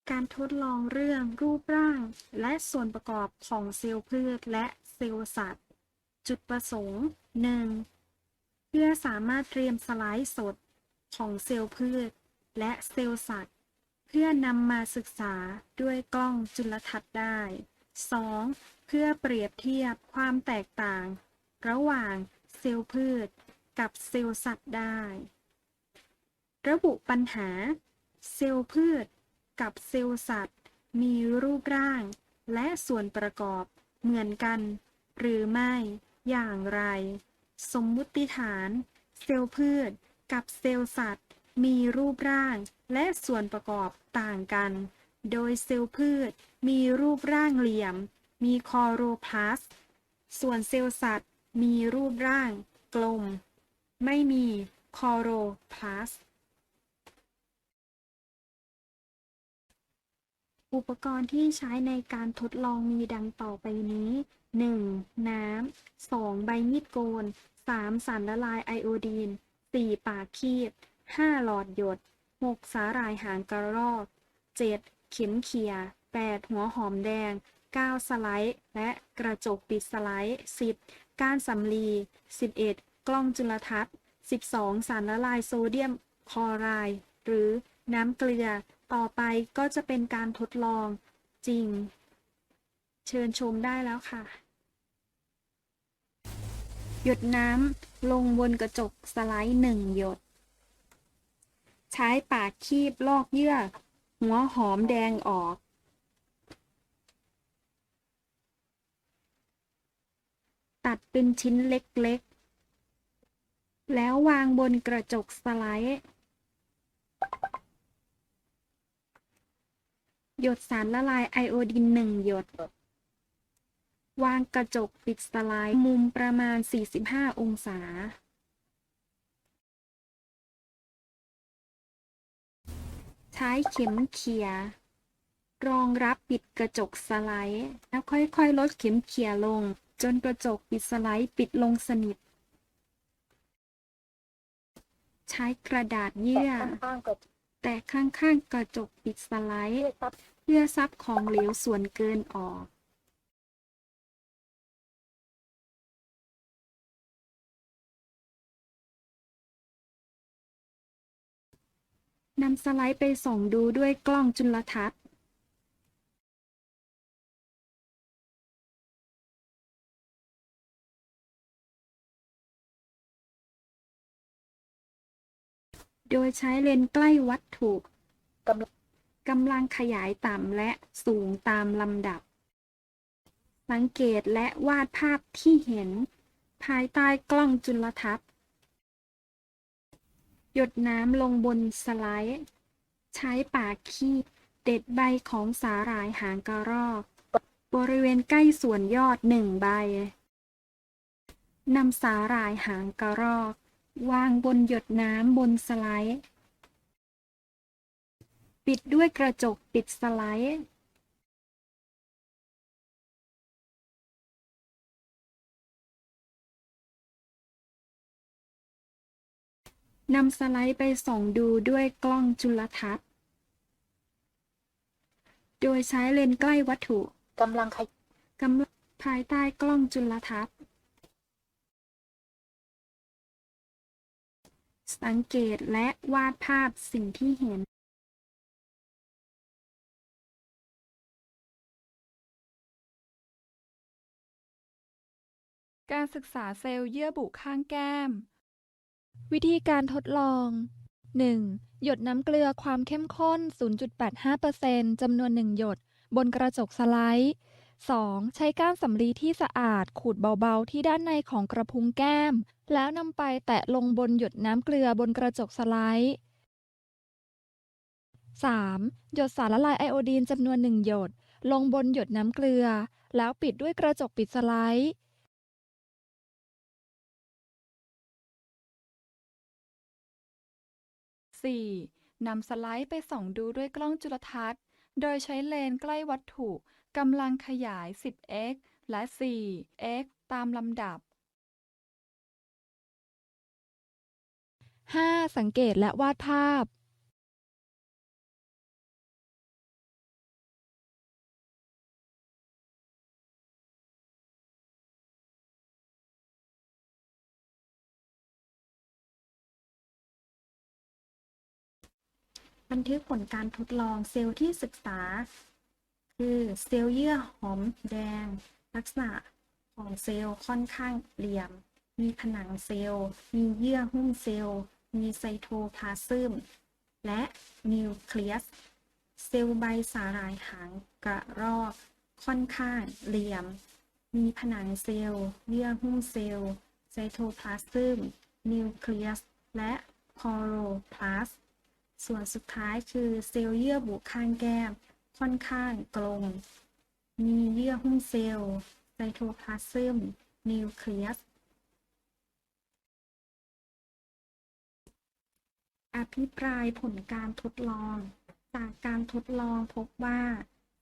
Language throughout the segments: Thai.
การทดลองเรื่องรูปร่างและส่วนประกอบของเซลล์พืชและเซลล์สัตว์จุดประสงค์ 1. เพื่อสามารถเตรียมสไลด์สดของเซลล์พืชและเซลล์สัตว์เพื่อนำมาศึกษาด้วยกล้องจุลทรรศน์ได้ 2. เพื่อเปรียบเทียบความแตกต่างระหว่างเซลล์พืชกับเซลล์สัตว์ได้ ระบุปัญหาเซลล์พืชกับเซลล์สัตว์มีรูปร่างและส่วนประกอบเหมือนกันหรือไม่อย่างไร สมมุติฐานเซลล์พืชกับเซลล์สัตว์มีรูปร่างและส่วนประกอบต่างกัน โดยเซลล์พืชมีรูปร่างเหลี่ยมมีคลอโรพลาสต์ส่วนเซลล์สัตว์มีรูปร่างกลมไม่มีคลอโรพลาสต์ อุปกรณ์ที่ใช้ในการทดลองมีดังต่อไปนี้ 1. น้ำ 2. ใบมีดโกน 3. สารละลายไอโอดีน 4. ปากคีบ 5. หลอดหยด 6. สาหร่ายหางกระรอก 7. เข็มเขี่ย 8. หัวหอมแดง 9. สไลด์และกระจกปิดสไลด์ 10. ก้านสำลี 11. กล้องจุลทรรศน์ 12. สารละลายโซเดียมคลอไรด์หรือน้ำเกลือ ต่อไปก็จะเป็นการทดลองจริง เชิญชมได้แล้วค่ะ หยดน้ำลงบนกระจกสไลด์1 หยด ใช้ปากคีบลอกเยื่อหัวหอมแดงออก ตัดเป็นชิ้นเล็กๆ แล้ววางบนกระจกสไลด์ หยดสารละลายไอโอดีน1 หยด วางกระจกปิดสไลด์มุมประมาณ 45 องศา ใช้เข็มเขี่ยรองรับปิดกระจกสไลด์ แล้วค่อยๆลดเข็มเขี่ยลงจนกระจกปิดสไลด์ปิดลงสนิท ใช้กระดาษเยื่อแตะข้างๆกระจกปิดสไลด์เพื่อซับของเหลวส่วนเกินออก นำสไลด์ไปส่องดูด้วยกล้องจุลทรรศน์ โดยใช้เลนส์ใกล้วัตถุกำลังขยายต่ำและสูงตามลำดับ สังเกตและวาดภาพที่เห็นภายใต้กล้องจุลทรรศน์ หยดน้ำลงบนสไลด์ ใช้ปากคีบเด็ดใบของสาหร่ายหางกระรอก บริเวณใกล้ส่วนยอด1 ใบ นำสาหร่ายหางกระรอกวางบนหยดน้ำบนสไลด์ ปิดด้วยกระจกปิดสไลด์ นำสไลด์ไปส่องดูด้วยกล้องจุลทรรศน์ โดยใช้เลนส์ใกล้วัตถุกำลังภายใต้กล้องจุลทรรศน์ สังเกตและวาดภาพสิ่งที่เห็น การศึกษาเซลล์เยื่อบุข้างแก้ม วิธีการทดลอง 1. หยดน้ำเกลือความเข้มข้น 0.85% จำนวน 1 หยด บนกระจกสไลด์ 2. ใช้ก้านสำลีที่สะอาดขูดเบาๆที่ด้านในของกระพุ้งแก้ม แล้วนำไปแตะลงบนหยดน้ำเกลือบนกระจกสไลด์ 3. หยดสารละลายไอโอดีนจำนวน 1 หยด ลงบนหยดน้ำเกลือ แล้วปิดด้วยกระจกปิดสไลด์ 4. นำสไลด์ไปส่องดูด้วยกล้องจุลทรรศน์ โดยใช้เลนส์ใกล้วัตถุกำลังขยาย 10x และ 4x ตามลำดับ 5. สังเกตและวาดภาพ บันทึกผลการทดลองเซลล์ที่ศึกษา คือเซลล์เยื่อหอมแดง ลักษณะของเซลล์ค่อนข้างเหลี่ยม มีผนังเซลล์ มีเยื่อหุ้มเซลล์ มีไซโทพลาซึม และนิวเคลียส เซลล์ใบสาหร่ายหางกระรอกค่อนข้างเหลี่ยม มีผนังเซลล์ เยื่อหุ้มเซลล์ ไซโทพลาซึม นิวเคลียส และคลอโรพลาสต์ ส่วนสุดท้ายคือเซลล์เยื่อบุข้างแก้มค่อนข้างกลม มีเยื่อหุ้มเซลล์ ไซโทพลาซึม นิวเคลียส อภิปรายผลการทดลอง จากการทดลองพบว่า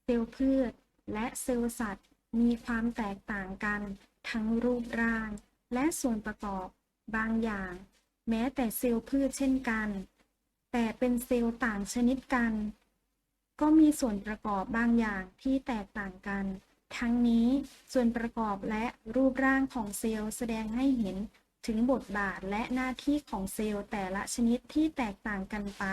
เซลล์พืชและเซลล์สัตว์มีความแตกต่างกันทั้งรูปร่างและส่วนประกอบบางอย่าง แม้แต่เซลล์พืชเช่นกัน แต่เป็นเซลล์ต่างชนิดกัน ก็มีส่วนประกอบบางอย่างที่แตกต่างกัน ทั้งนี้ส่วนประกอบและรูปร่างของเซลล์แสดงให้เห็นถึงบทบาทและหน้าที่ของเซลล์แต่ละชนิดที่แตกต่างกันไป